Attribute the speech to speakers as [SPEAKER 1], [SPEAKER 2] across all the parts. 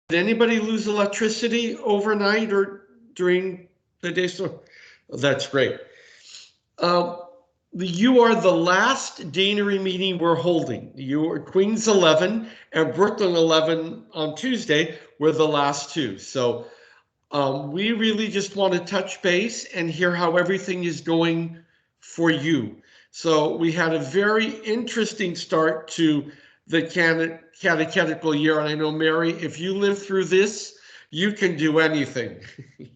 [SPEAKER 1] Did anybody lose electricity overnight or during the day? So that's great. Um, you are the last Deanery meeting we're holding. You are Queens 11 and Brooklyn 11 on Tuesday. We're the last two. So we really just want to touch base and hear how everything is going for you. So we had a very interesting start to the catechetical year. And I know, Mary, if you live through this, you can do anything,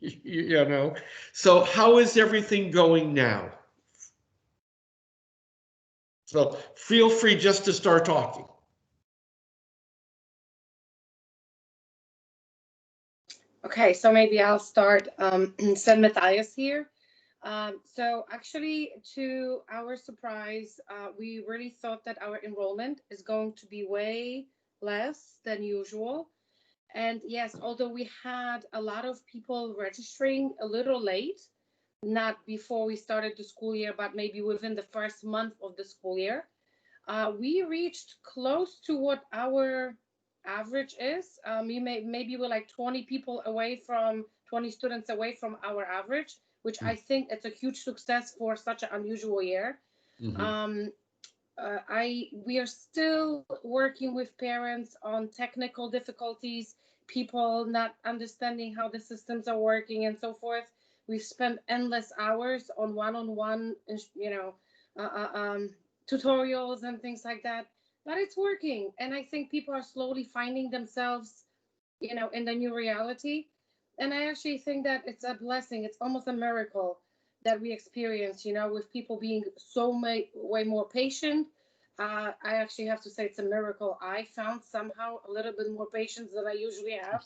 [SPEAKER 1] you know. So how is everything going now? So feel free just to start talking.
[SPEAKER 2] Okay, so maybe I'll start. St. Matthias here. So actually, to our surprise, we really thought that our enrollment is going to be way less than usual. And yes, although we had a lot of people registering a little late, not before we started the school year, but maybe within the first month of the school year, we reached close to what our average is. Maybe we're like 20 people away from 20 students away from our average, which I think it's a huge success for such an unusual year.
[SPEAKER 1] Mhm.
[SPEAKER 2] Um, we are still working with parents on technical difficulties, people not understanding how the systems are working and so forth. We've spent endless hours on one-on-one, uh, uh, um, tutorials and things like that. But it's working, and I think people are slowly finding themselves, in the new reality. And I actually think that it's a blessing. It's almost a miracle that we experience, with people being way more patient. I actually have to say it's a miracle. I found somehow a little bit more patience than I usually have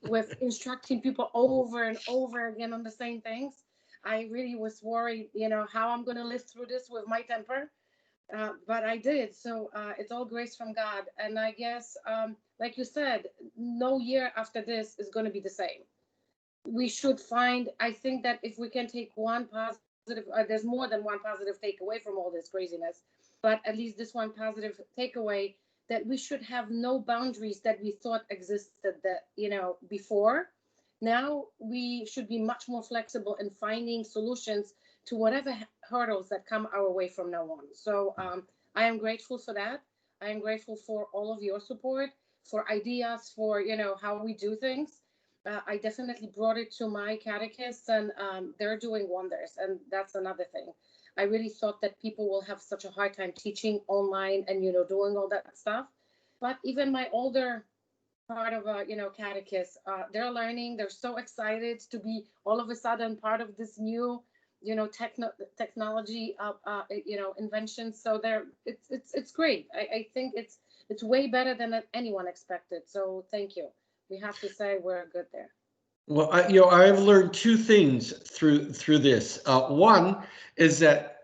[SPEAKER 2] with instructing people over and over again on the same things. I really was worried, how I'm going to live through this with my temper. But I did. So it's all grace from God. And I guess, like you said, no year after this is going to be the same. We should find, I think that if we can take one positive, there's more than one positive takeaway from all this craziness, but at least this one positive takeaway, that we should have no boundaries that we thought existed that, before. Now we should be much more flexible in finding solutions to whatever hurdles that come our way from now on. So I am grateful for that. I am grateful for all of your support, for ideas, for, how we do things. I definitely brought it to my catechists, and they're doing wonders. And that's another thing. I really thought that people will have such a hard time teaching online and, doing all that stuff. But even my older part of a, catechist, they're learning. They're so excited to be all of a sudden part of this new, technology, invention. So it's great. I think it's way better than anyone expected. So thank you. We have to say we're good there.
[SPEAKER 1] Well, I've learned two things through this. One is that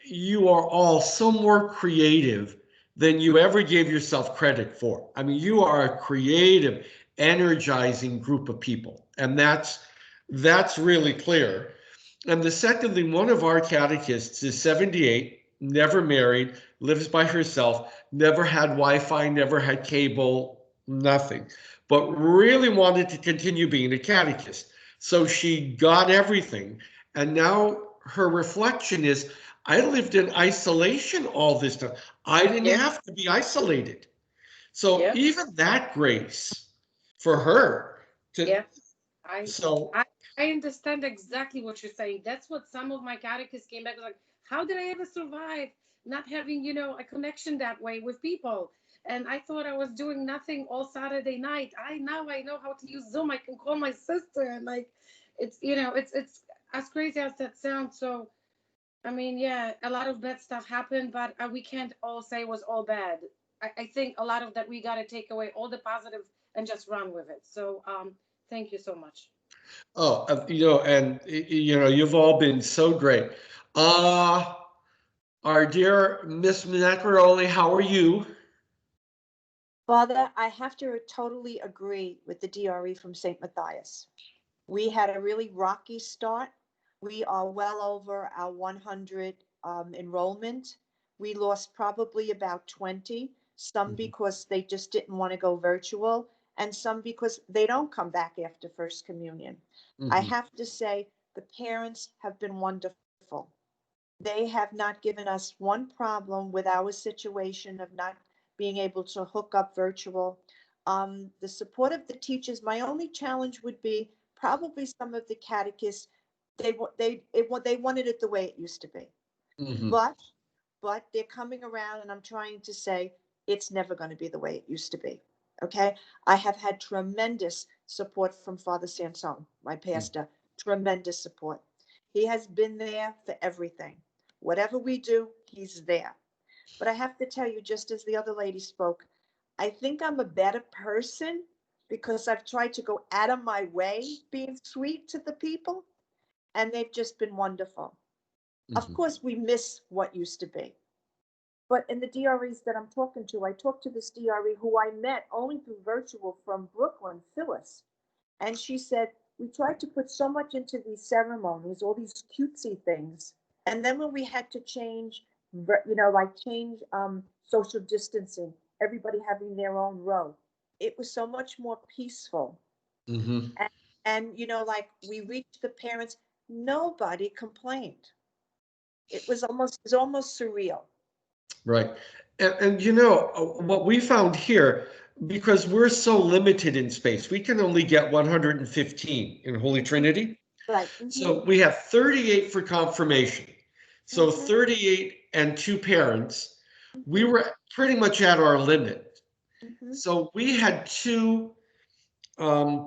[SPEAKER 1] you are all so more creative than you ever gave yourself credit for. I mean, you are a creative, energizing group of people, and that's really clear. And the second thing, one of our catechists is 78, never married, lives by herself, never had Wi-Fi, never had cable, nothing, but really wanted to continue being a catechist. So she got everything. And now her reflection is, I lived in isolation all this time. I didn't
[SPEAKER 2] Yeah,
[SPEAKER 1] have to be isolated. So
[SPEAKER 2] yeah,
[SPEAKER 1] even that grace for her to,
[SPEAKER 2] yeah. I
[SPEAKER 1] so
[SPEAKER 2] I I understand exactly what you're saying. That's what some of my catechists came back like, how did I ever survive not having, a connection that way with people? And I thought I was doing nothing all Saturday night. I know how to use Zoom. I can call my sister, and like it's as crazy as that sounds. So I mean, yeah, a lot of bad stuff happened, but we can't all say it was all bad. I think a lot of that we got to take away all the positive and just run with it. So thank you so much.
[SPEAKER 1] Oh, and you've all been so great. Uh, our dear Miss Minaccaroli, how are you?
[SPEAKER 3] Father, I have to totally agree with the DRE from St. Matthias. We had a really rocky start. We are well over our 100 enrollment. We lost probably about 20, some
[SPEAKER 1] Mhm.
[SPEAKER 3] because they just didn't want to go virtual, and some because they don't come back after First Communion. I
[SPEAKER 1] Mhm.
[SPEAKER 3] have to say, the parents have been wonderful. They have not given us one problem with our situation of not being able to hook up virtual. The support of the teachers, my only challenge would be probably some of the catechists. They wanted it the way it used to be,
[SPEAKER 1] Mhm.
[SPEAKER 3] but they're coming around, and I'm trying to say it's never going to be the way it used to be. Okay, I have had tremendous support from Father Sansone, my pastor. Tremendous support. He has been there for everything. Whatever we do, he's there. But I have to tell you, just as the other lady spoke, I think I'm a better person because I've tried to go out of my way being sweet to the people, and they've just been wonderful. Of
[SPEAKER 1] Mhm.
[SPEAKER 3] course, we miss what used to be. But in the DREs that I'm talking to, I talked to this DRE who I met only through virtual from Brooklyn, Phyllis. And she said, we tried to put so much into these ceremonies, all these cutesy things. And then when we had to change, like change social distancing, everybody having their own row, it was so much more peaceful.
[SPEAKER 1] Mhm.
[SPEAKER 3] And like we reached the parents, nobody complained. It was almost surreal.
[SPEAKER 1] Right. And what we found here, because we're so limited in space, we can only get 115 in Holy Trinity.
[SPEAKER 3] Right.
[SPEAKER 1] So we have 38 for confirmation. So
[SPEAKER 3] Mhm.
[SPEAKER 1] 38 and two parents. We
[SPEAKER 3] Mhm.
[SPEAKER 1] were pretty much at our limit.
[SPEAKER 3] Mhm.
[SPEAKER 1] So we had two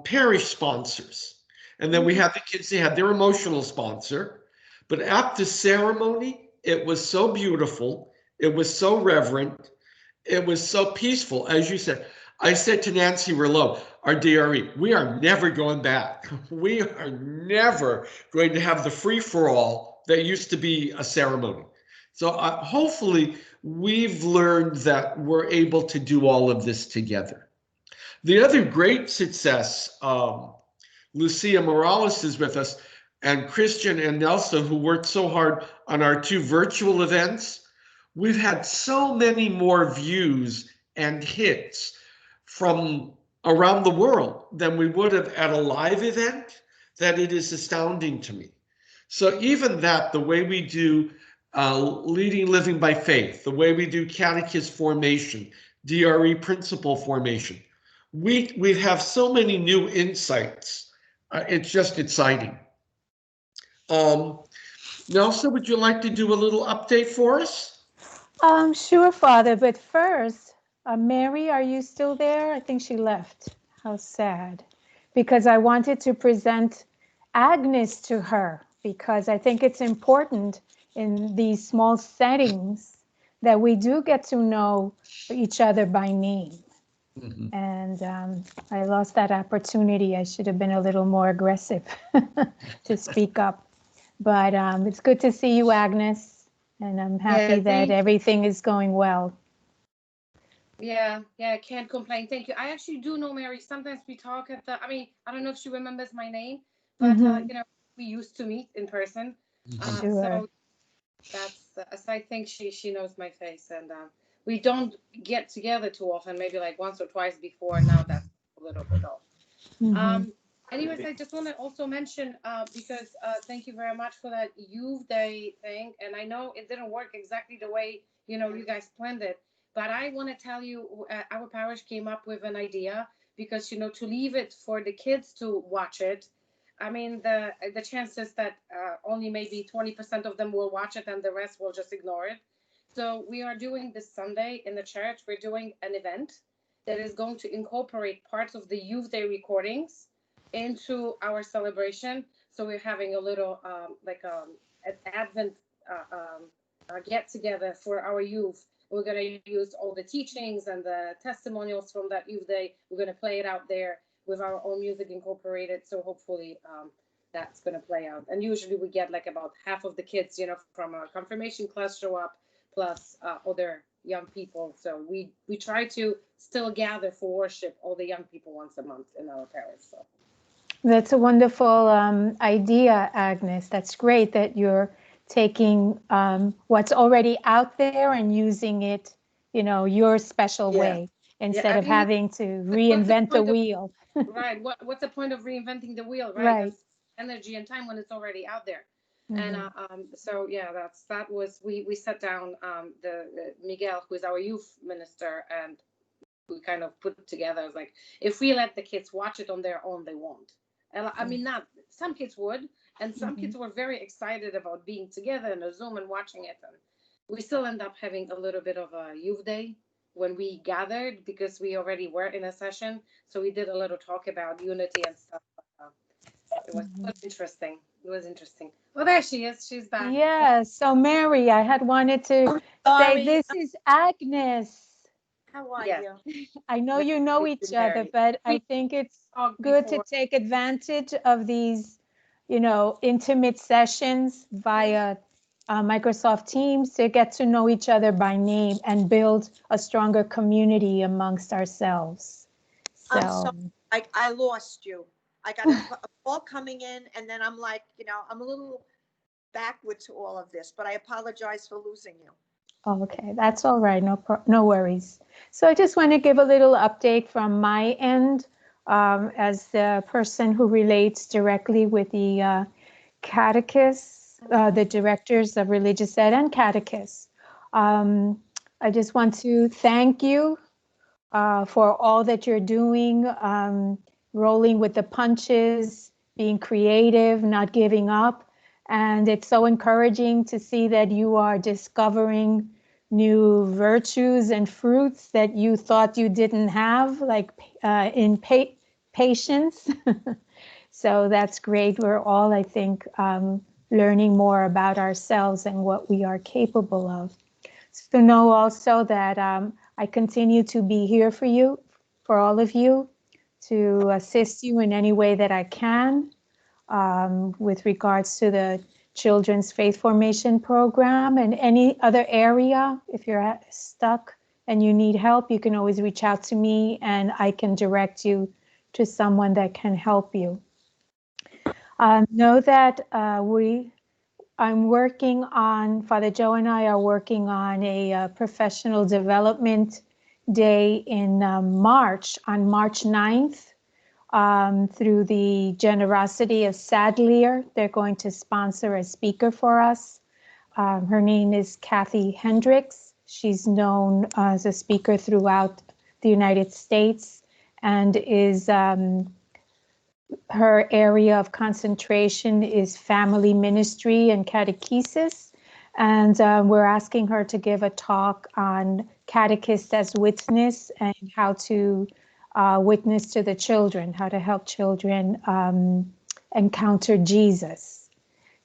[SPEAKER 1] parish sponsors. And then we
[SPEAKER 3] Mhm.
[SPEAKER 1] had the kids, they had their emotional sponsor. But at the ceremony, it was so beautiful. It was so reverent. It was so peaceful. As you said, I said to Nancy Rouleau, our DRE, we are never going back. We are never going to have the free for all that used to be a ceremony. So hopefully, we've learned that we're able to do all of this together. The other great success, Lucia Morales is with us, and Christian and Nelson, who worked so hard on our two virtual events. We've had so many more views and hits from around the world than we would have at a live event, that it is astounding to me. So even that, the way we do leading living by faith, the way we do catechist formation, DRE principle formation, we have so many new insights. It's just exciting. Um, Nelson, would you like to do a little update for us?
[SPEAKER 4] Sure, Father, but first, Mary, are you still there? I think she left. How sad. Because I wanted to present Agnes to her, because I think it's important in these small settings that we do get to know each other by name.
[SPEAKER 1] Mhm.
[SPEAKER 4] And I lost that opportunity. I should have been a little more aggressive to speak up. But it's good to see you, Agnes. And I'm
[SPEAKER 2] Yeah,
[SPEAKER 4] happy that everything is going well.
[SPEAKER 2] yeah, I can't complain. Thank you. I actually do know Mary. Sometimes we talk at the, I mean, I don't know if she remembers my name, but
[SPEAKER 4] Mm-hmm.
[SPEAKER 2] we used to meet in person.
[SPEAKER 1] Mhm.
[SPEAKER 4] Sure.
[SPEAKER 2] So that's, so I think she knows my face, and we don't get together too often, maybe like once or twice before. Now that's a little bit off.
[SPEAKER 4] Mm-hmm.
[SPEAKER 2] Um, anyways, I just want to also mention, because thank you very much for that Youth Day thing. And I know it didn't work exactly the way, you guys planned it. But I want to tell you, our parish came up with an idea because, to leave it for the kids to watch it. I mean, the chances that only maybe 20% of them will watch it and the rest will just ignore it. So we are doing this Sunday in the church. We're doing an event that is going to incorporate parts of the Youth Day recordings into our celebration. So we're having a little an Advent get together for our youth. We're going to use all the teachings and the testimonials from that Youth Day. We're going to play it out there with our own music incorporated. So hopefully that's going to play out. And usually we get like about half of the kids, from a confirmation class show up, plus other young people. So we try to still gather for worship all the young people once a month in our parish. So
[SPEAKER 4] That's a wonderful idea, Agnes. That's great that you're taking what's already out there and using it, your special
[SPEAKER 3] Yeah.
[SPEAKER 4] way. instead
[SPEAKER 2] I
[SPEAKER 4] of
[SPEAKER 2] mean,
[SPEAKER 4] having to
[SPEAKER 2] what's the
[SPEAKER 4] reinvent the
[SPEAKER 2] point of,
[SPEAKER 4] wheel.
[SPEAKER 2] right? What's the point of reinventing the wheel, right?
[SPEAKER 4] Right.
[SPEAKER 2] That's energy and time when it's already out there. And
[SPEAKER 4] Mhm.
[SPEAKER 2] so yeah, that was we sat down the Miguel, who is our youth minister, and we kind of put together as like, if we let the kids watch it on their own, they won't. And I mean, not some kids would, and some kids were very excited about being together in a Zoom and watching it. And we still end up having a little bit of a youth day when we gathered, because we already were in a session, so we did a little talk about unity and stuff. It was interesting. It was interesting. Well, there she is. She's back.
[SPEAKER 4] Yeah, so Mary, I had wanted to say
[SPEAKER 3] Sorry,
[SPEAKER 4] this is Agnes.
[SPEAKER 3] how are
[SPEAKER 2] Yes.
[SPEAKER 3] you?
[SPEAKER 4] I know
[SPEAKER 2] Nice
[SPEAKER 4] you
[SPEAKER 2] to
[SPEAKER 4] know
[SPEAKER 2] meet
[SPEAKER 4] each
[SPEAKER 2] you,
[SPEAKER 4] other,
[SPEAKER 2] Mary.
[SPEAKER 4] but I
[SPEAKER 2] We
[SPEAKER 4] think it's
[SPEAKER 2] talked
[SPEAKER 4] good to
[SPEAKER 2] before.
[SPEAKER 4] take advantage of these, intimate sessions via Microsoft Teams to get to know each other by name and build a stronger community amongst ourselves.
[SPEAKER 3] I'm
[SPEAKER 4] So,
[SPEAKER 3] so, I lost you. I got a call coming in, and then I'm like, I'm a little backward to all of this, but I apologize for losing you.
[SPEAKER 4] okay, that's all right. No worries. So I just want to give a little update from my end as the person who relates directly with the catechists, the directors of religious ed and catechists. I just want to thank you for all that you're doing, rolling with the punches, being creative, not giving up. And it's so encouraging to see that you are discovering new virtues and fruits that you thought you didn't have, like patience. So that's great. We're all, I think, learning more about ourselves and what we are capable of. So know also that I continue to be here for you, for all of you, to assist you in any way that I can with regards to the Children's Faith Formation Program and any other area. If you're stuck and you need help, you can always reach out to me and I can direct you to someone that can help you. Know that I'm working on, Father Joe and I are working on a professional development day in March, on March 9th, through the generosity of Sadlier. They're going to sponsor a speaker for us. Her name is Kathy Hendricks. She's known as a speaker throughout the United States and is her area of concentration is family ministry and catechesis. And we're asking her to give a talk on catechist as witness and how to witness to the children, how to help children encounter Jesus.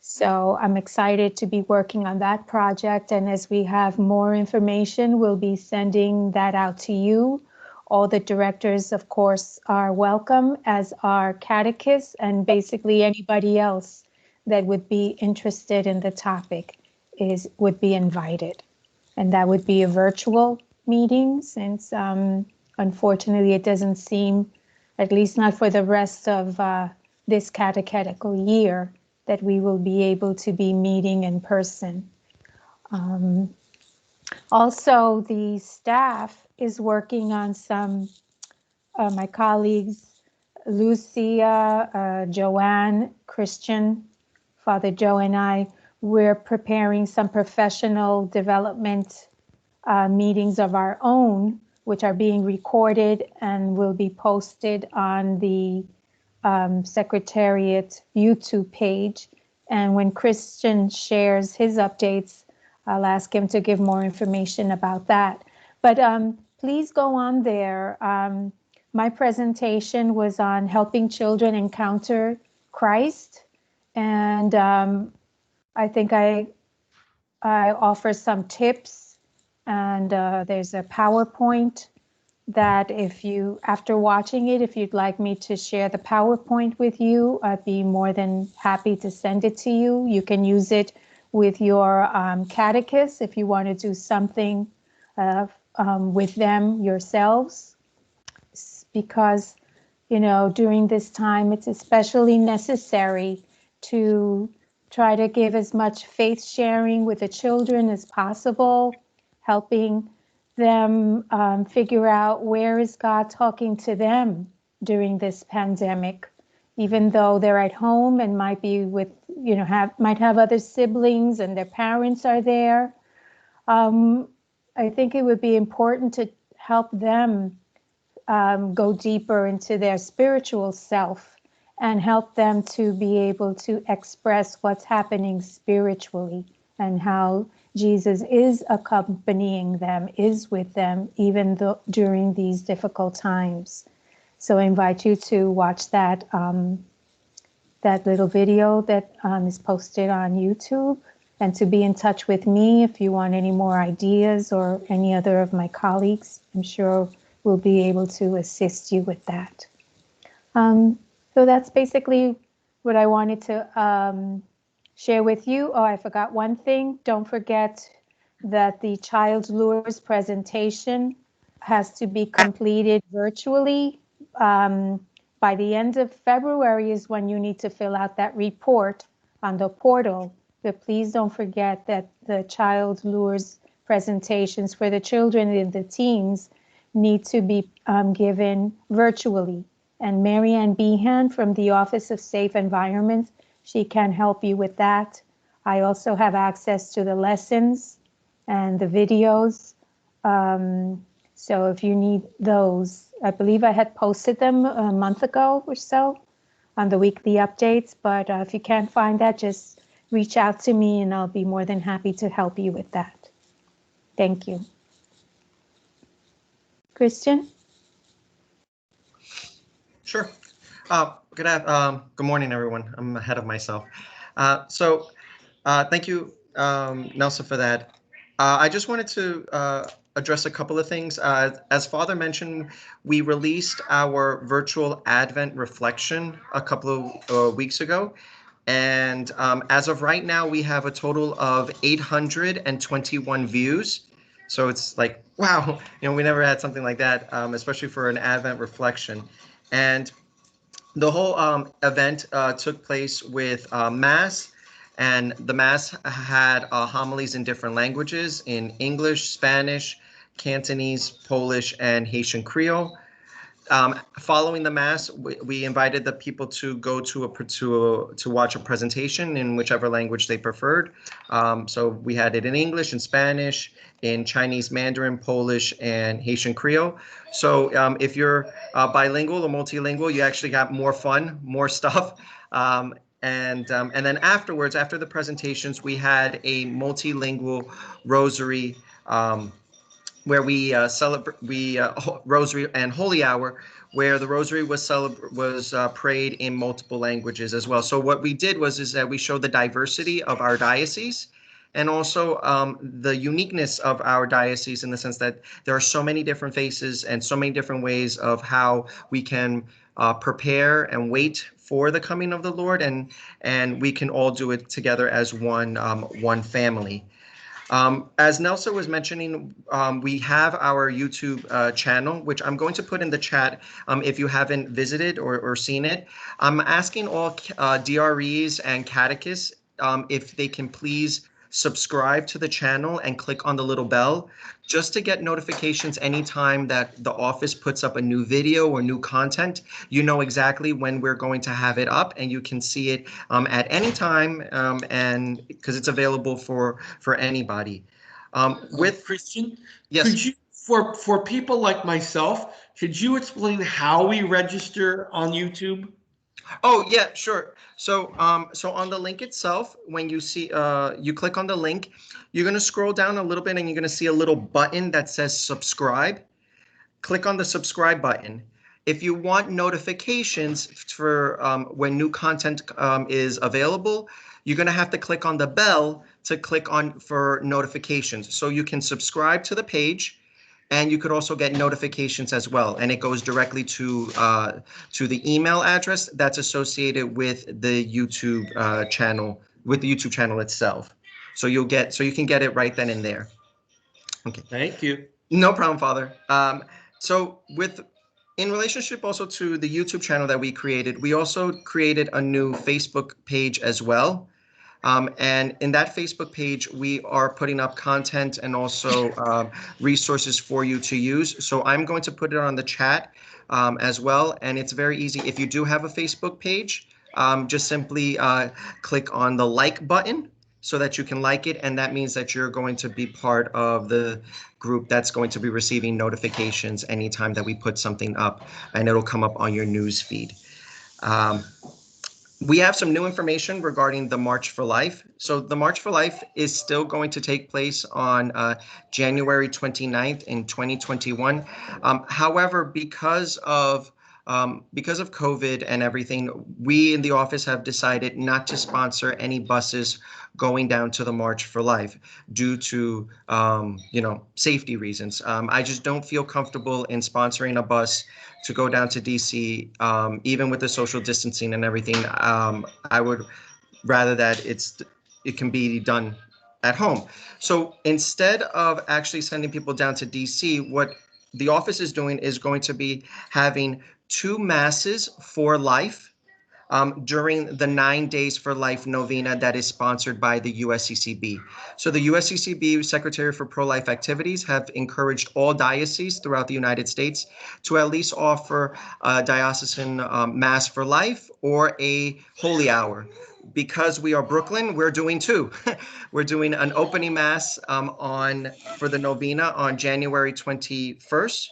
[SPEAKER 4] So I'm excited to be working on that project. And as we have more information, we'll be sending that out to you. All the directors, of course, are welcome, as are catechists and basically anybody else that would be interested in the topic would be invited. And that would be a virtual meeting since unfortunately it doesn't seem, at least not for the rest of this catechetical year, that we will be able to be meeting in person. Also, the staff is working on some, my colleagues, Lucia, Joanne, Christian, Father Joe and I, we're preparing some professional development meetings of our own, which are being recorded and will be posted on the Secretariat YouTube page. And when Christian shares his updates, I'll ask him to give more information about that. But please go on there. My presentation was on helping children encounter Christ. And I think I offer some tips, and there's a PowerPoint that if you, after watching it, if you'd like me to share the PowerPoint with you, I'd be more than happy to send it to you. You can use it with your catechist if you want to do something with them yourselves, because, during this time, it's especially necessary to try to give as much faith sharing with the children as possible, helping them figure out where is God talking to them during this pandemic, even though they're at home and might be with, might have other siblings and their parents are there. I think it would be important to help them go deeper into their spiritual self and help them to be able to express what's happening spiritually and how Jesus is accompanying them, is with them, even though during these difficult times. So I invite you to watch that that little video that is posted on YouTube, and to be in touch with me if you want any more ideas, or any other of my colleagues. I'm sure we'll be able to assist you with that. So that's basically what I wanted to share with you. Oh, I forgot one thing. Don't forget that the Child Lures presentation has to be completed virtually. By the end of February is when you need to fill out that report on the portal. But please don't forget that the Child Lures presentations for the children and the teens need to be given virtually. And Marianne Behan from the Office of Safe Environment, she can help you with that. I also have access to the lessons and the videos. So if you need those, I believe I had posted them a month ago or so on the weekly updates, but if you can't find that, just reach out to me and I'll be more than happy to help you with that. Thank you. Christian?
[SPEAKER 5] Sure. Good morning, everyone. I'm ahead of myself. Thank you, Nelson, for that. I just wanted to address a couple of things. As Father mentioned, we released our virtual Advent reflection a couple of weeks ago. And as of right now, we have a total of 821 views. So it's like, wow, we never had something like that, especially for an Advent reflection. And the whole event took place with Mass, and the Mass had homilies in different languages, in English, Spanish, Cantonese, Polish, and Haitian Creole. Following the Mass, we invited the people to go to watch a presentation in whichever language they preferred. So we had it in English, in Spanish, in Chinese Mandarin, Polish, and Haitian Creole. So if you're bilingual or multilingual, you actually got more fun, more stuff. And then afterwards, after the presentations, we had a multilingual rosary where we celebrate rosary and holy hour, where the rosary was prayed in multiple languages as well. So what we did is that we showed the diversity of our diocese, and also the uniqueness of our diocese, in the sense that there are so many different faces and so many different ways of how we can prepare and wait for the coming of the Lord, and we can all do it together as one family. As Nelson was mentioning, we have our YouTube channel, which I'm going to put in the chat if you haven't visited or seen it. I'm asking all DREs and catechists if they can please subscribe to the channel and click on the little bell, just to get notifications anytime that the office puts up a new video or new content. You know exactly when we're going to have it up, and you can see it at any time, and because it's available for anybody. With
[SPEAKER 1] Christian,
[SPEAKER 5] yes.
[SPEAKER 1] Could you, for people like myself, could you explain how we register on YouTube?
[SPEAKER 5] Oh yeah, sure. So on the link itself, when you see you click on the link, you're gonna scroll down a little bit and you're gonna see a little button that says subscribe. Click on the subscribe button. If you want notifications for when new content is available, you're gonna have to click on the bell to click on for notifications. So you can subscribe to the page, and you could also get notifications as well, and it goes directly to the email address that's associated with the YouTube channel, with the YouTube channel itself. So you can get it right then and there. Okay.
[SPEAKER 1] Thank you.
[SPEAKER 5] No problem, Father. So in relationship also to the YouTube channel that we created, we also created a new Facebook page as well. And in that Facebook page, we are putting up content and also resources for you to use. So I'm going to put it on the chat as well. And it's very easy. If you do have a Facebook page, just simply click on the like button so that you can like it. And that means that you're going to be part of the group that's going to be receiving notifications anytime that we put something up, and it'll come up on your news feed. We have some new information regarding the March for Life. So the March for Life is still going to take place on January 29th in 2021. However, because of COVID and everything, we in the office have decided not to sponsor any buses going down to the March for Life due to, safety reasons. I just don't feel comfortable in sponsoring a bus to go down to DC, even with the social distancing and everything. I would rather that it can be done at home. So instead of actually sending people down to DC, what the office is doing is going to be having 2 masses for life during the 9 Days for Life novena that is sponsored by the USCCB. So the USCCB Secretary for Pro-Life Activities have encouraged all dioceses throughout the United States to at least offer a diocesan Mass for Life or a holy hour. Because we are Brooklyn, we're doing 2. We're doing an opening Mass for the novena on January 21st.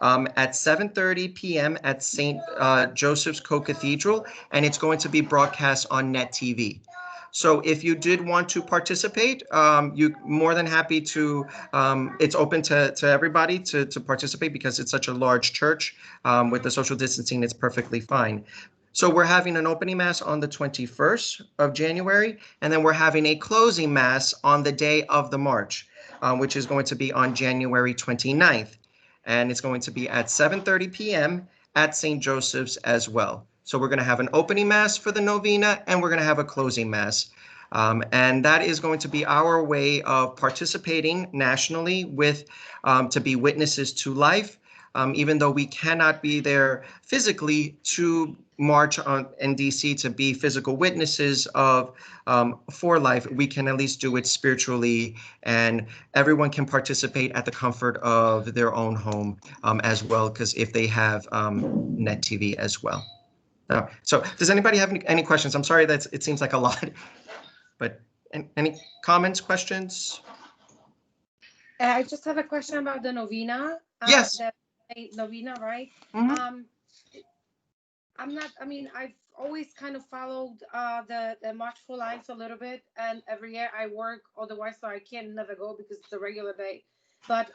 [SPEAKER 5] At 7:30 p.m. at St. Joseph's Co-Cathedral, and it's going to be broadcast on Net TV. So if you did want to participate, you're more than happy to, it's open to everybody to participate because it's such a large church. With the social distancing, it's perfectly fine. So we're having an opening Mass on the 21st of January, and then we're having a closing Mass on the day of the March, which is going to be on January 29th. And it's going to be at 7:30 p.m. at St. Joseph's as well. So we're going to have an opening Mass for the novena, and we're going to have a closing Mass. And that is going to be our way of participating nationally to be witnesses to life. Even though we cannot be there physically to march in DC to be physical witnesses for life, we can at least do it spiritually, and everyone can participate at the comfort of their own home as well, because if they have Net TV as well. So does anybody have any questions? I'm sorry that it seems like a lot, but any comments, questions?
[SPEAKER 2] I just have a question about the novena.
[SPEAKER 5] Yes.
[SPEAKER 2] Novena, right?
[SPEAKER 5] Mm-hmm.
[SPEAKER 2] I've always kind of followed the March for Life a little bit, and every year I work otherwise, so I can never go because it's a regular day. But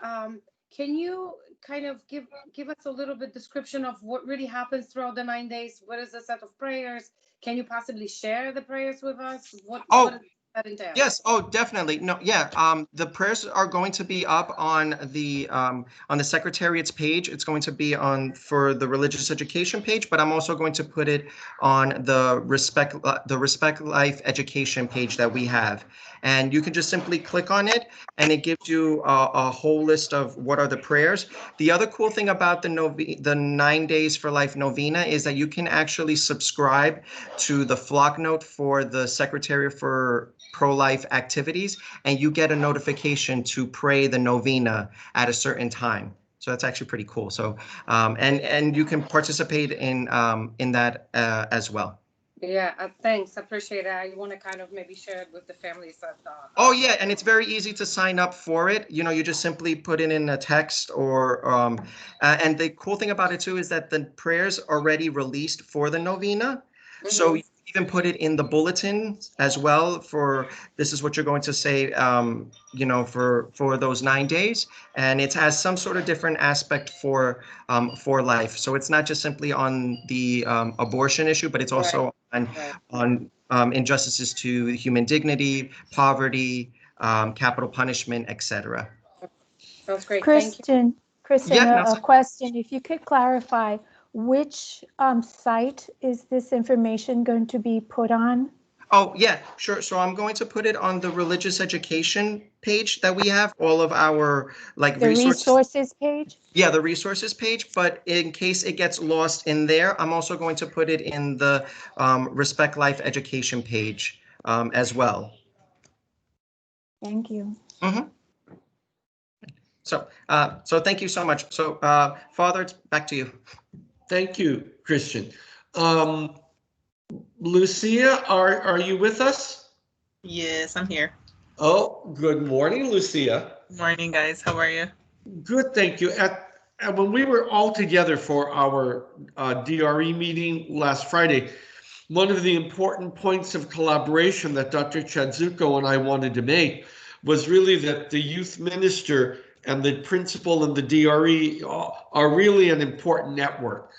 [SPEAKER 2] can you kind of give us a little bit description of what really happens throughout the 9 days? What is the set of prayers? Can you possibly share the prayers with us? What does that entail?
[SPEAKER 5] Yes. Oh, definitely. No. Yeah. The prayers are going to be up on the Secretariat's page. It's going to be for the religious education page, but I'm also going to put it on the Respect Life education page that we have. And you can just simply click on it, and it gives you a whole list of what are the prayers. The other cool thing about the 9 Days for Life novena is that you can actually subscribe to the flock note for the Secretary for Pro-Life Activities, and you get a notification to pray the novena at a certain time. So that's actually pretty cool. So and you can participate in that as well.
[SPEAKER 2] Yeah, thanks. I appreciate it. I want to kind of maybe share it with the families.
[SPEAKER 5] Oh yeah, and it's very easy to sign up for it. You just simply put it in a text or and the cool thing about it too is that the prayers are already released for the novena. Mm-hmm. So you even put it in the bulletin as well this is what you're going to say, for those 9 days, and it has some sort of different aspect for life. So it's not just simply on the abortion issue, but it's also on injustices to human dignity, poverty, capital punishment, etc.
[SPEAKER 2] That's great.
[SPEAKER 4] Kristen,
[SPEAKER 5] Yeah,
[SPEAKER 4] a question. If you could clarify, which site is this information going to be put on?
[SPEAKER 5] Oh, yeah, sure. So I'm going to put it on the religious education page that we have, all of our
[SPEAKER 4] resources page?
[SPEAKER 5] Yeah, the resources page. But in case it gets lost in there, I'm also going to put it in the Respect Life education page as well.
[SPEAKER 4] Thank you.
[SPEAKER 5] Mhm. So thank you so much. So, Father, it's back to you.
[SPEAKER 1] Thank you, Christian. Lucia, are you with us?
[SPEAKER 6] Yes, I'm here.
[SPEAKER 1] Oh, good morning, Lucia.
[SPEAKER 6] Morning, guys. How are you?
[SPEAKER 1] Good, thank you. When we were all together for our DRE meeting last Friday, one of the important points of collaboration that Dr. Chadzuko and I wanted to make was really that the youth minister and the principal and the DRE are really an important network.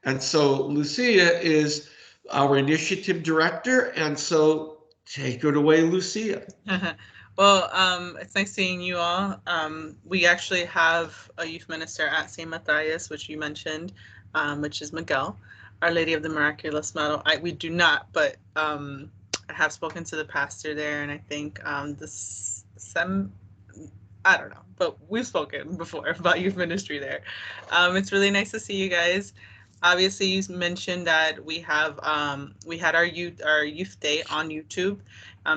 [SPEAKER 1] And so Lucia is our initiative director. And so take it away, Lucia.
[SPEAKER 6] Well, it's nice seeing you all. We actually have a youth minister at St. Matthias, which you mentioned, which is Miguel, Our Lady of the Miraculous Medal. We do not, but I have spoken to the pastor there, and I think I don't know, but we've spoken before about youth ministry there. It's really nice to see you guys. Obviously, you mentioned that we had our youth day on YouTube.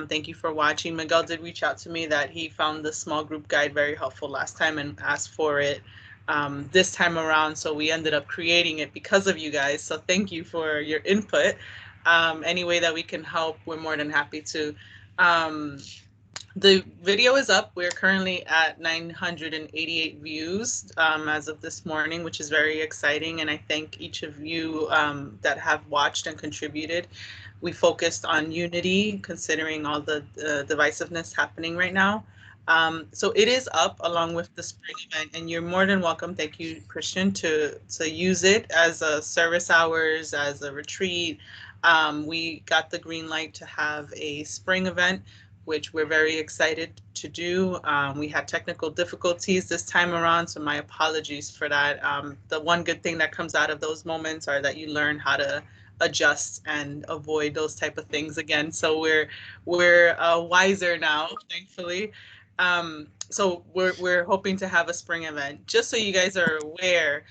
[SPEAKER 6] Thank you for watching. Miguel did reach out to me that he found the small group guide very helpful last time and asked for it this time around. So we ended up creating it because of you guys. So thank you for your input. Any way that we can help, we're more than happy to. The video is up. We're currently at 988 views as of this morning, which is very exciting. And I thank each of you that have watched and contributed. We focused on unity, considering all the divisiveness happening right now. So it is up along with the spring event, and you're more than welcome. Thank you, Christian, to use it as a service hours, as a retreat. We got the green light to have a spring event, which we're very excited to do. We had technical difficulties this time around, so my apologies for that. The one good thing that comes out of those moments are that you learn how to adjust and avoid those type of things again. So we're wiser now, thankfully. So we're hoping to have a spring event. Just so you guys are aware,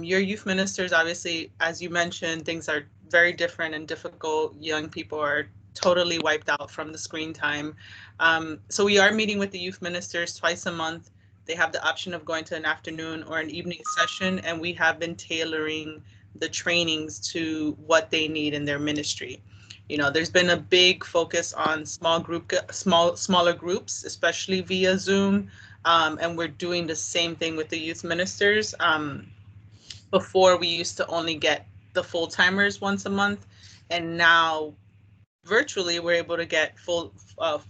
[SPEAKER 6] your youth ministers, obviously, as you mentioned, things are very different and difficult. Young people are totally wiped out from the screen time. So we are meeting with the youth ministers twice a month. They have the option of going to an afternoon or an evening session, and we have been tailoring the trainings to what they need in their ministry. You know, there's been a big focus on smaller groups, especially via Zoom, and we're doing the same thing with the youth ministers. Before, we used to only get the full-timers once a month, and now virtually we're able to get full-time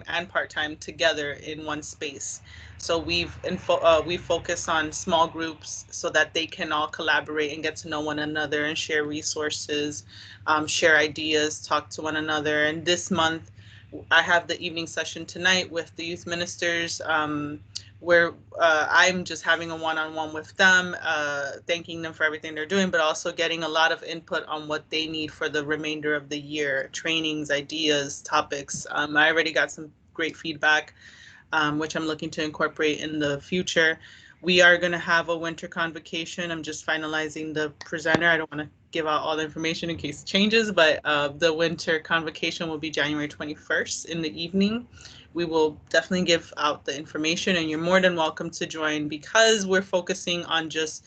[SPEAKER 6] and part-time together in one space. So we focus on small groups so that they can all collaborate and get to know one another and share resources, share ideas, talk to one another. And this month I have the evening session tonight with the youth ministers, where I'm just having a one-on-one with them, thanking them for everything they're doing, but also getting a lot of input on what they need for the remainder of the year, trainings, ideas, topics. I already got some great feedback, which I'm looking to incorporate in the future. We are going to have a winter convocation. I'm just finalizing the presenter. I don't want to give out all the information in case it changes, but the winter convocation will be January 21st in the evening. We will definitely give out the information, and you're more than welcome to join. Because we're focusing on just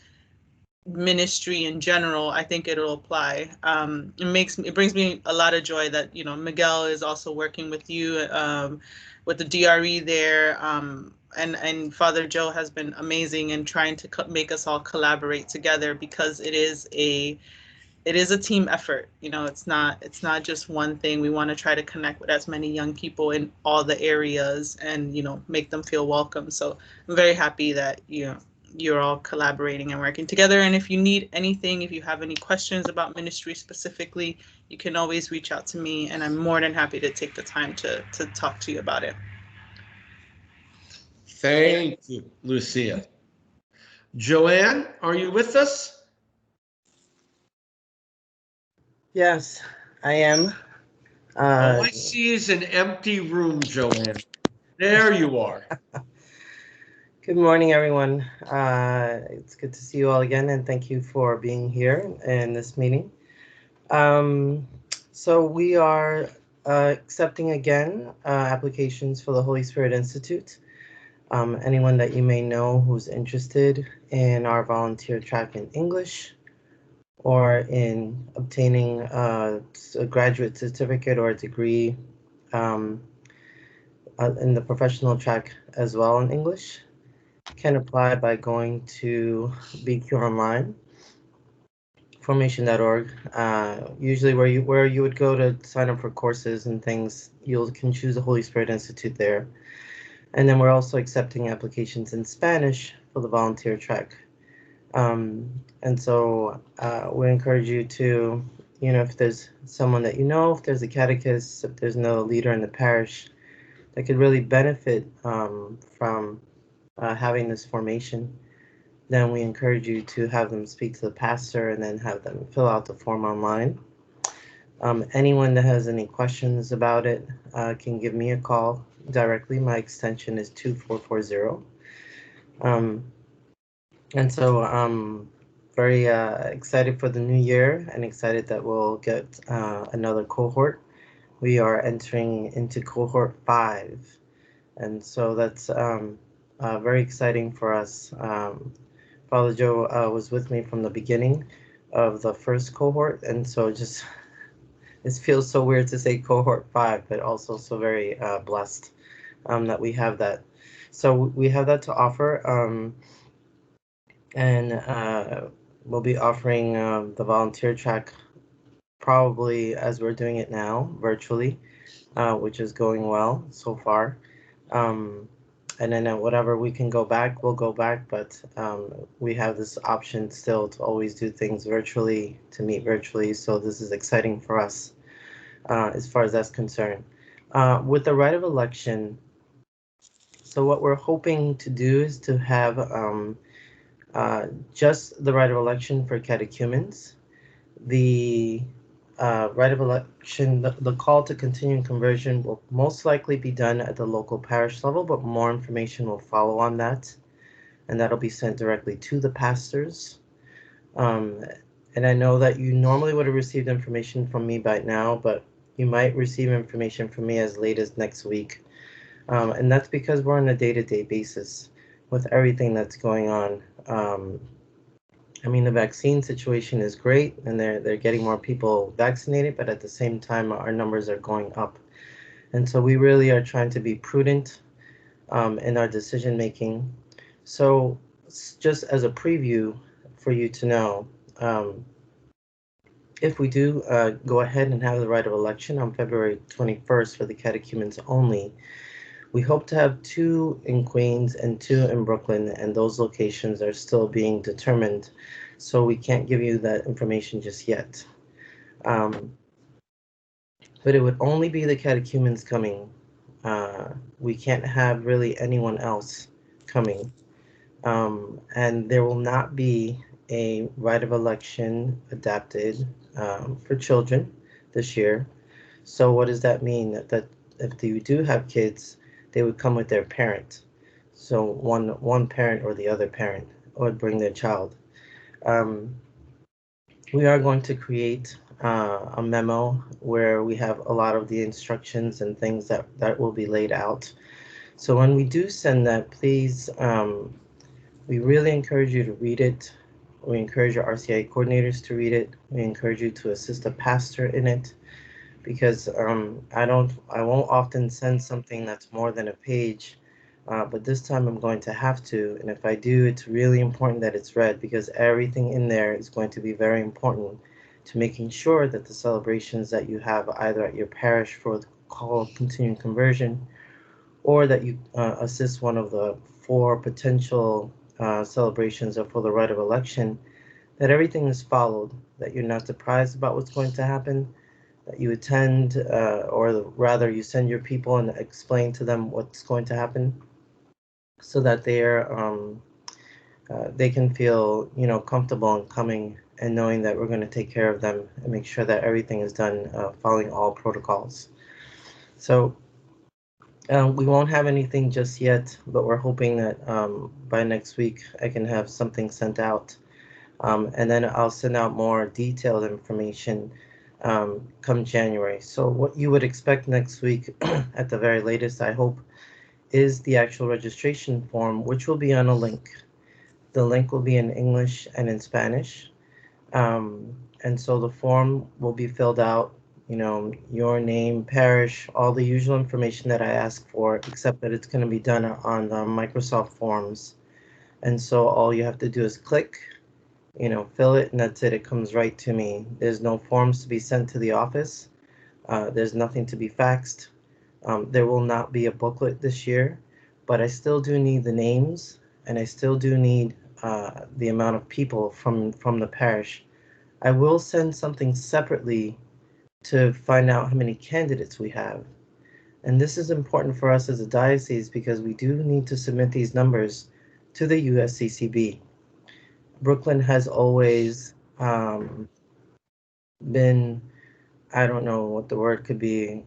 [SPEAKER 6] ministry in general, I think it'll apply. It brings me a lot of joy that, you know, Miguel is also working with you, with the DRE there, and Father Joe has been amazing in trying to make us all collaborate together, because it is a team effort. You know, it's not just one thing. We want to try to connect with as many young people in all the areas and, you know, make them feel welcome. So I'm very happy that, you know, you're all collaborating and working together. And if you need anything, if you have any questions about ministry specifically, you can always reach out to me, and I'm more than happy to take the time to talk to you about it.
[SPEAKER 1] Thank you, Lucia. Joanne, are you with us?
[SPEAKER 7] Yes, I am.
[SPEAKER 1] All I see is an empty room, Joanne. There you are.
[SPEAKER 7] Good morning, everyone. It's good to see you all again, and thank you for being here in this meeting. So we are accepting again applications for the Holy Spirit Institute. Anyone that you may know who's interested in our volunteer track in English or in obtaining a graduate certificate or a degree in the professional track as well in English can apply by going to BQ Online, formation.org. Usually where you would go to sign up for courses and things, you can choose the Holy Spirit Institute there. And then we're also accepting applications in Spanish for the volunteer track. And so we encourage you to, if there's someone that if there's a catechist, if there's no leader in the parish that could really benefit from having this formation, then we encourage you to have them speak to the pastor and then have them fill out the form online. Anyone that has any questions about it can give me a call directly. My extension is 2440. And so I'm very excited for the new year and excited that we'll get another cohort. We are entering into cohort 5. And so that's very exciting for us. Father Joe was with me from the beginning of the first cohort. And so it feels so weird to say cohort 5, but also so very blessed that we have that. So we have that to offer. And we'll be offering the volunteer track probably as we're doing it now, virtually, which is going well so far. And then whatever we can go back, we'll go back, but we have this option still to always do things virtually, to meet virtually, so this is exciting for us as far as that's concerned. With the right of election, so what we're hoping to do is to have just the right of election for catechumens. The right of election, the call to continuing conversion will most likely be done at the local parish level, but more information will follow on that, and that'll be sent directly to the pastors. And I know that you normally would have received information from me by now, but you might receive information from me as late as next week. And that's because we're on a day-to-day basis with everything that's going on. I mean, the vaccine situation is great, and they're getting more people vaccinated, but at the same time, our numbers are going up. And so we really are trying to be prudent in our decision making. So just as a preview for you to know, if we do go ahead and have the right of election on February 21st for the catechumens only, we hope to have 2 in Queens and 2 in Brooklyn, and those locations are still being determined, so we can't give you that information just yet. But it would only be the catechumens coming. We can't have really anyone else coming. And there will not be a right of election adapted for children this year. So what does that mean? That if you do have kids, they would come with their parent. So one parent or the other parent would bring their child. We are going to create a memo where we have a lot of the instructions and things that will be laid out. So when we do send that, please, we really encourage you to read it. We encourage our RCI coordinators to read it. We encourage you to assist a pastor in it, because I won't often send something that's more than a page, but this time I'm going to have to, and if I do, it's really important that it's read, because everything in there is going to be very important to making sure that the celebrations that you have either at your parish for the call of continuing conversion, or that you assist one of the 4 potential celebrations for the right of election, that everything is followed, that you're not surprised about what's going to happen, that you attend, or rather you send your people and explain to them what's going to happen, so that they can feel comfortable in coming and knowing that we're going to take care of them and make sure that everything is done following all protocols. So we won't have anything just yet, but we're hoping that by next week I can have something sent out, and then I'll send out more detailed information come January. So what you would expect next week at the very latest, I hope, is the actual registration form, which will be on a link. The link will be in English and in Spanish. And so the form will be filled out, your name, parish, all the usual information that I ask for, except that it's going to be done on the Microsoft Forms. And so all you have to do is click, fill it, and that's it. It comes right to me. There's no forms to be sent to the office. There's nothing to be faxed. There will not be a booklet this year, but I still do need the names, and I still do need the amount of people from the parish. I will send something separately to find out how many candidates we have. And this is important for us as a diocese because we do need to submit these numbers to the USCCB. Brooklyn has always been, I don't know what the word could be,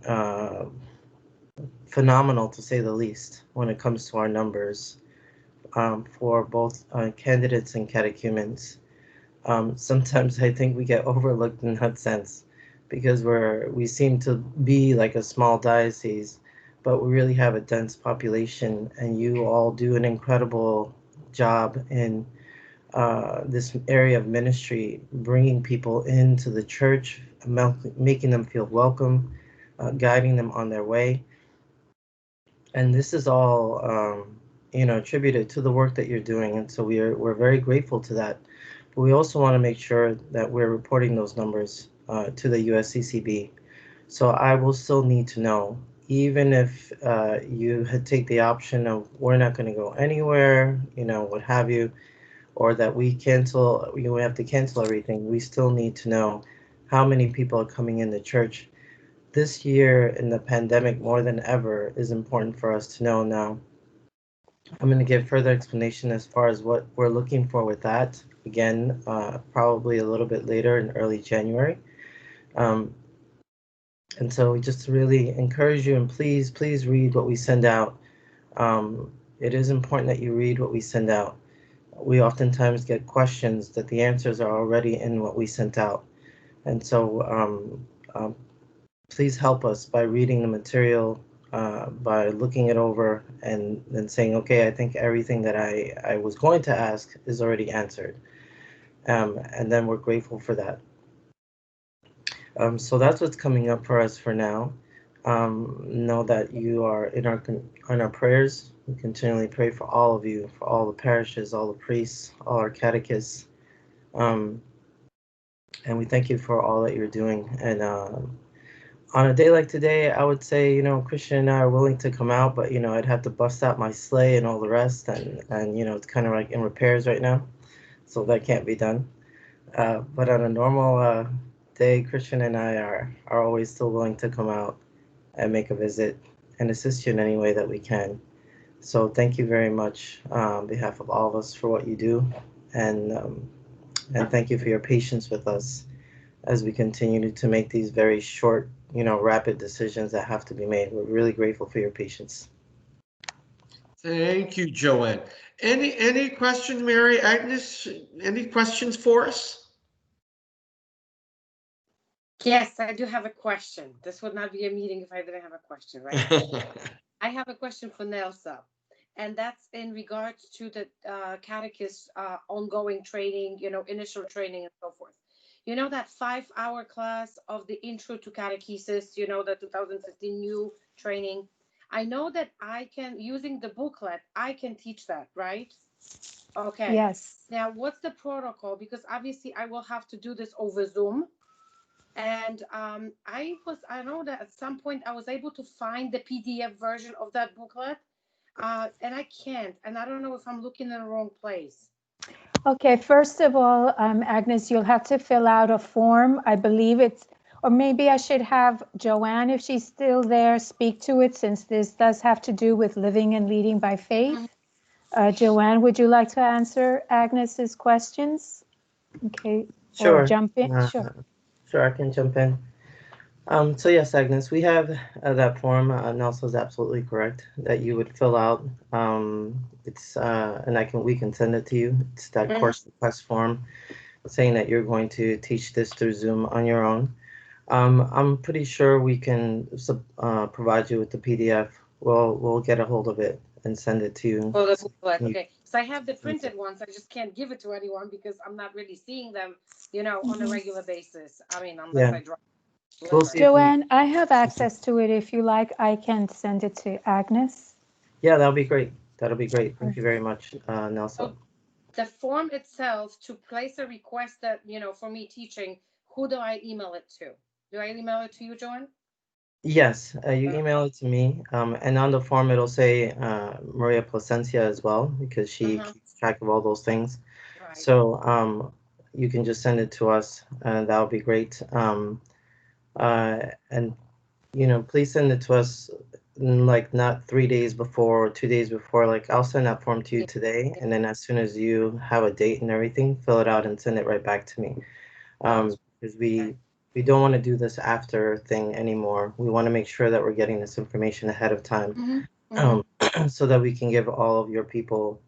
[SPEAKER 7] phenomenal to say the least when it comes to our numbers for both candidates and catechumens. Sometimes I think we get overlooked in that sense because we seem to be like a small diocese, but we really have a dense population, and you all do an incredible job in this area of ministry, bringing people into the church, making them feel welcome, guiding them on their way. And this is all, attributed to the work that you're doing, and so we're very grateful to that. But we also want to make sure that we're reporting those numbers to the USCCB. So I will still need to know, even if you take the option of we're not going to go anywhere, what have you, or that we have to cancel everything, we still need to know how many people are coming in the church. This year in the pandemic, more than ever, is important for us to know now. I'm going to give further explanation as far as what we're looking for with that. Again, probably a little bit later in early January. And so we just really encourage you, and please read what we send out. It is important that you read what we send out. We oftentimes get questions that the answers are already in what we sent out. And so please help us by reading the material, by looking it over and then saying, okay, I think everything that I was going to ask is already answered. And then we're grateful for that. So that's what's coming up for us for now. Know that you are in our prayers. We continually pray for all of you, for all the parishes, all the priests, all our catechists. And we thank you for all that you're doing. And on a day like today, I would say, Christian and I are willing to come out, but, I'd have to bust out my sleigh and all the rest. And it's kind of like in repairs right now. So that can't be done. But on a normal day, Christian and I are always still willing to come out and make a visit and assist you in any way that we can. So thank you very much on behalf of all of us for what you do. And thank you for your patience with us as we continue to make these very short, rapid decisions that have to be made. We're really grateful for your patience.
[SPEAKER 1] Thank you, Joanne. Any questions, Mary Agnes? Any questions for us?
[SPEAKER 2] Yes, I do have a question. This would not be a meeting if I didn't have a question, right? I have a question for Nelsa, and that's in regards to the catechist ongoing training, initial training and so forth. That 5-hour class of the Intro to Catechesis, the 2015 new training. I know that I can, using the booklet, I can teach that, right? Okay.
[SPEAKER 4] Yes.
[SPEAKER 2] Now, what's the protocol? Because obviously I will have to do this over Zoom. And I know that at some point I was able to find the PDF version of that booklet, and I can't. And I don't know if I'm looking in the wrong place.
[SPEAKER 4] Okay, first of all, Agnes, you'll have to fill out a form. I believe or maybe I should have Joanne, if she's still there, speak to it, since this does have to do with living and leading by faith. Joanne, would you like to answer Agnes's questions? Okay.
[SPEAKER 7] Sure.
[SPEAKER 4] Or jump in? Sure.
[SPEAKER 7] Sure, I can jump in. So yes, Agnes, we have that form. Nelson's absolutely correct that you would fill out. It's and we can send it to you. It's that course request form saying that you're going to teach this through Zoom on your own. I'm pretty sure we can provide you with the PDF. We'll get a hold of it and send it to you.
[SPEAKER 2] Oh, that's
[SPEAKER 7] So
[SPEAKER 2] like,
[SPEAKER 7] you
[SPEAKER 2] okay. So I have the printed ones. I just can't give it to anyone because I'm not really seeing them, you know, on a regular basis. I mean, unless
[SPEAKER 7] Yeah.
[SPEAKER 2] I drive.
[SPEAKER 7] We'll see if we,
[SPEAKER 4] Joanne, I have access to it. If you like, I can send it to Agnes.
[SPEAKER 7] yeah, that'll be great. That'll be great. Thank you very much, Nelson.
[SPEAKER 2] So the form itself, to place a request that, you know, for me teaching, who do I email it to? Do I email it to you, Joanne?
[SPEAKER 7] Yes, you email it to me, and on the form it'll say Maria Placencia as well, because she keeps track of all those things.
[SPEAKER 2] Right.
[SPEAKER 7] So you can just send it to us, and that would be great. And please send it to us like not 3 days before or 2 days before. Like I'll send that form to you today, and then as soon as you have a date and everything, fill it out and send it right back to me. Because we don't want to do this after thing anymore. We want to make sure that we're getting this information ahead of time, so that we can give all of your people.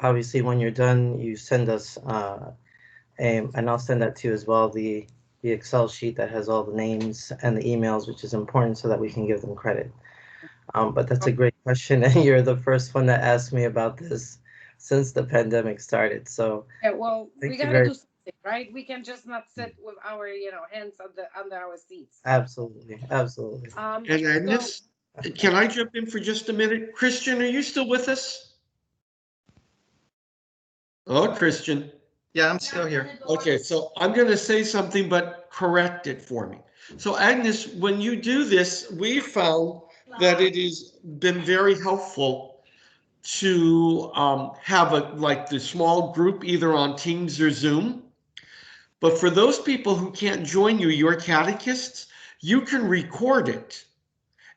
[SPEAKER 7] Obviously, when you're done, you send us, and I'll send that to you as well. The Excel sheet that has all the names and the emails, which is important so that we can give them credit. But that's a great question, and you're the first one that asked me about this since the pandemic started. So
[SPEAKER 2] yeah, well, we gotta do something, right? We can just not sit with our, you know, hands under our seats.
[SPEAKER 7] Absolutely.
[SPEAKER 1] And Agnes, can I jump in for just a minute? Christian, are you still with us? Oh, Christian.
[SPEAKER 5] Yeah, I'm still here.
[SPEAKER 1] Okay, so I'm going to say something, but correct it for me. So Agnes, when you do this, we found that it has been very helpful to have like the small group either on Teams or Zoom. But for those people who can't join you, your catechists, you can record it.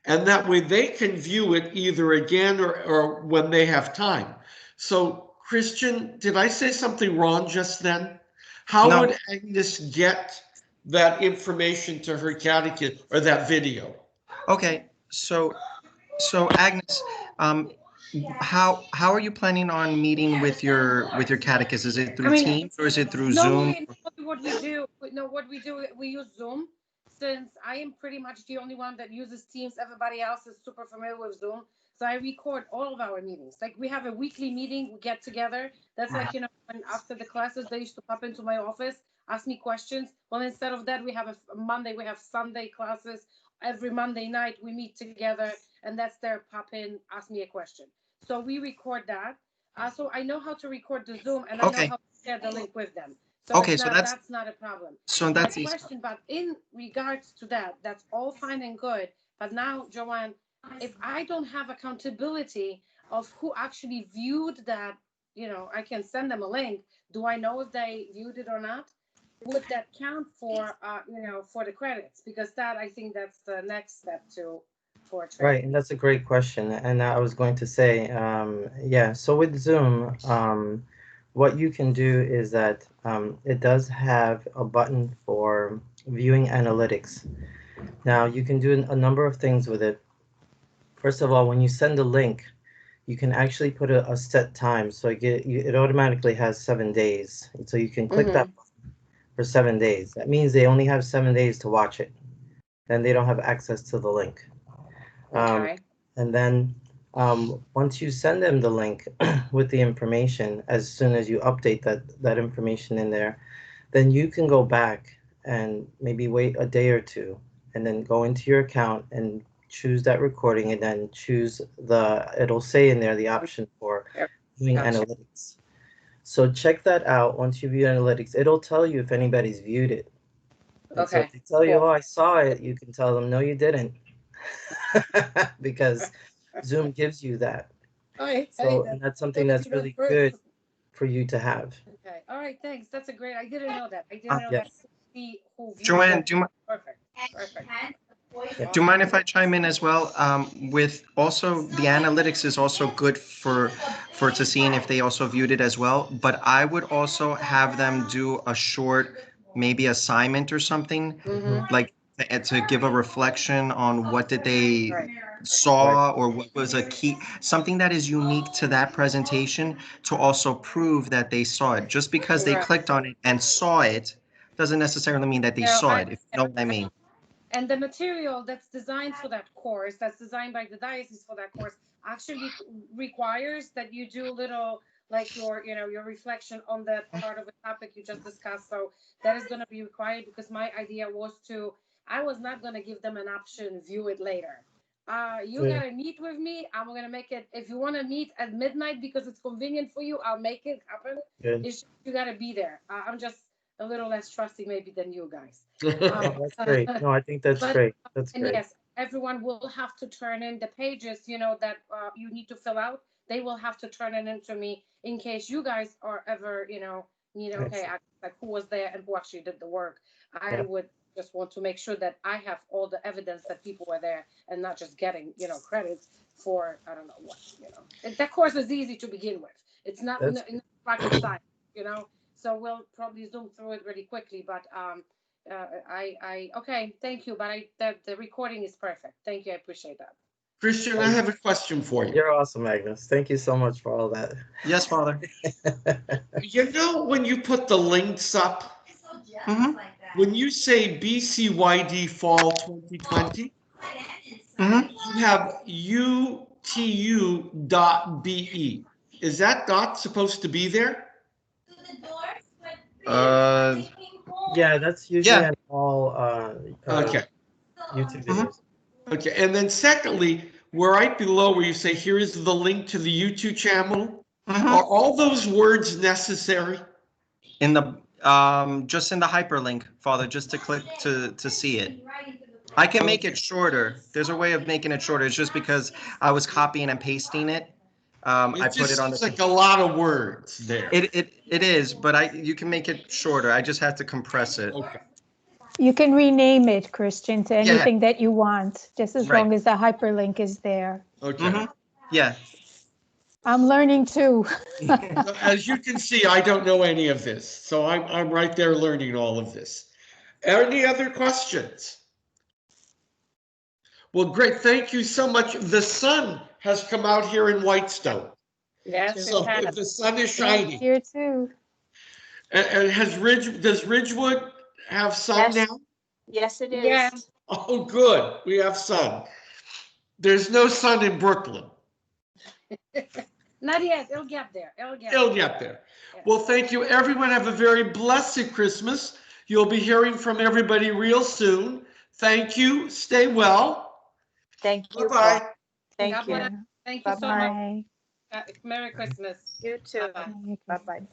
[SPEAKER 1] And that way they can view it either again or when they have time. So, Christian, did I say something wrong just then? How
[SPEAKER 5] No.
[SPEAKER 1] would Agnes get that information to her catechist or that video?
[SPEAKER 5] Okay, so Agnes, how are you planning on meeting with your catechist? Is it through Teams or is it through Zoom?
[SPEAKER 2] Normally, what we do, we use Zoom. Since I am pretty much the only one that uses Teams, everybody else is super familiar with Zoom. So I record all of our meetings. Like we have a weekly meeting, we get together. That's like, you know, when after the classes, they used to pop into my office, ask me questions. Well, instead of that, we have a Monday, we have Sunday classes. Every Monday night, we meet together, and that's their pop in, ask me a question. So we record that. So I know how to record the Zoom, and I know how to share the link with them. So
[SPEAKER 5] Okay,
[SPEAKER 2] it's
[SPEAKER 5] so
[SPEAKER 2] not, that's not a problem.
[SPEAKER 5] so
[SPEAKER 2] My
[SPEAKER 5] that's easy.
[SPEAKER 2] question, but in regards to that, that's all fine and good. But now, Joanne, if I don't have accountability of who actually viewed that, you know, I can send them a link. Do I know if they viewed it or not? Would that count for, you know, for the credits? Because that, I think that's the next step to for a training.
[SPEAKER 7] Right, and that's a great question. And I was going to say, yeah, so with Zoom, what you can do is that it does have a button for viewing analytics. Now, you can do a number of things with it. First of all, when you send a link, you can actually put a set time. So it automatically has 7 days. So you can click that button for 7 days. That means they only have 7 days to watch it. Then they don't have access to the link. And then once you send them the link with the information, as soon as you update that information in there, then you can go back and maybe wait a day or two and then go into your account and choose that recording and then choose it'll say in there the option for viewing analytics. So check that out. Once you view analytics, it'll tell you if anybody's viewed it. And so if they tell you, oh, I saw it, you can tell them, no, you didn't. Because Zoom gives you that. And that's something that's really good for you to have.
[SPEAKER 2] Okay. All right. Thanks. That's a great. I didn't know that. I didn't know that. Who
[SPEAKER 5] Joanne, do you mind?
[SPEAKER 2] Perfect. Perfect.
[SPEAKER 5] Do you mind if I chime in as well? With also the analytics is also good for to seeing if they also viewed it as well. But I would also have them do a short, maybe assignment or something, like to give a reflection on what did they saw or what was a key, something that is unique to that presentation to also prove that they saw it. Just because they clicked on it and saw it doesn't necessarily mean that they
[SPEAKER 2] No,
[SPEAKER 5] saw
[SPEAKER 2] I-
[SPEAKER 5] it, if you know what I mean.
[SPEAKER 2] And the material that's designed for that course, that's designed by the diocese for that course, actually requires that you do a little, like your, you know, your reflection on that part of the topic you just discussed. So that is going to be required, because my idea was to, I was not going to give them an option, view it later. You
[SPEAKER 7] Yeah.
[SPEAKER 2] gotta meet with me. I'm gonna make it. If you want to meet at midnight because it's convenient for you, I'll make it happen.
[SPEAKER 7] Good.
[SPEAKER 2] It's just, you gotta be there. I'm just a little less trusting maybe than you guys.
[SPEAKER 7] Oh, that's great. No, I think that's
[SPEAKER 2] But-
[SPEAKER 7] great. That's
[SPEAKER 2] And
[SPEAKER 7] great.
[SPEAKER 2] yes, everyone will have to turn in the pages, you know, that you need to fill out. They will have to turn it into me in case you guys are ever, you know, okay, like who was there and who actually did the work. I
[SPEAKER 7] Yeah.
[SPEAKER 2] would just want to make sure that I have all the evidence that people were there and not just getting, you know, credits for, I don't know what, you know. That course is easy to begin with. It's not
[SPEAKER 7] That's-
[SPEAKER 2] rocket science, you know. So we'll probably zoom through it really quickly, but okay, thank you, but the recording is perfect. Thank you, I appreciate that.
[SPEAKER 1] Christian, I have a question for you.
[SPEAKER 7] You're awesome, Agnes. Thank you so much for all that.
[SPEAKER 5] Yes, Father.
[SPEAKER 1] You know, when you put the links up,
[SPEAKER 5] Mhm.
[SPEAKER 1] when you say BCYD Fall 2020,
[SPEAKER 5] Mhm.
[SPEAKER 1] you have utu.be. Is that dot supposed to be there?
[SPEAKER 7] Yeah, that's usually
[SPEAKER 5] Yeah.
[SPEAKER 7] on all
[SPEAKER 1] Okay.
[SPEAKER 7] YouTube
[SPEAKER 5] Mhm.
[SPEAKER 7] videos.
[SPEAKER 1] Okay. And then secondly, where right below where you say, here is the link to the YouTube channel,
[SPEAKER 5] Mhm.
[SPEAKER 1] are all those words necessary?
[SPEAKER 5] In the just in the hyperlink, Father, just to click to see it. I can make it shorter. There's a way of making it shorter. It's just because I was copying and pasting it. I
[SPEAKER 1] It
[SPEAKER 5] put
[SPEAKER 1] just
[SPEAKER 5] it on
[SPEAKER 1] seems
[SPEAKER 5] the.
[SPEAKER 1] like a lot of words there.
[SPEAKER 5] It is, but you can make it shorter. I just have to compress it.
[SPEAKER 1] Okay.
[SPEAKER 4] You can rename it, Christian, to
[SPEAKER 5] Yeah.
[SPEAKER 4] anything that you want, just as
[SPEAKER 5] Right.
[SPEAKER 4] long as the hyperlink is there.
[SPEAKER 1] Okay.
[SPEAKER 5] Mhm. Yeah.
[SPEAKER 4] I'm learning too.
[SPEAKER 1] As you can see, I don't know any of this, so I'm right there learning all of this. Any other questions? Well, great. Thank you so much. The sun has come out here in Whitestone.
[SPEAKER 2] Yes,
[SPEAKER 1] So
[SPEAKER 2] it has.
[SPEAKER 1] the sun is
[SPEAKER 4] Yeah,
[SPEAKER 1] shining.
[SPEAKER 4] here too.
[SPEAKER 1] And does Ridgewood have sun
[SPEAKER 3] Yes.
[SPEAKER 1] now?
[SPEAKER 3] Yes, it is.
[SPEAKER 2] Yeah.
[SPEAKER 1] Oh, good. We have sun. There's no sun in Brooklyn.
[SPEAKER 2] Not yet. It'll get there.
[SPEAKER 1] It'll get there. Well, thank you. Everyone have a very blessed Christmas. You'll be hearing from everybody real soon. Thank you. Stay well.
[SPEAKER 3] Thank you.
[SPEAKER 1] Bye-bye.
[SPEAKER 3] Paul. Thank
[SPEAKER 2] God
[SPEAKER 3] you.
[SPEAKER 2] bless. Thank you so much.
[SPEAKER 4] Bye.
[SPEAKER 2] Merry Christmas.
[SPEAKER 3] You too.
[SPEAKER 2] Bye-bye.
[SPEAKER 4] Bye.
[SPEAKER 3] Bye-bye.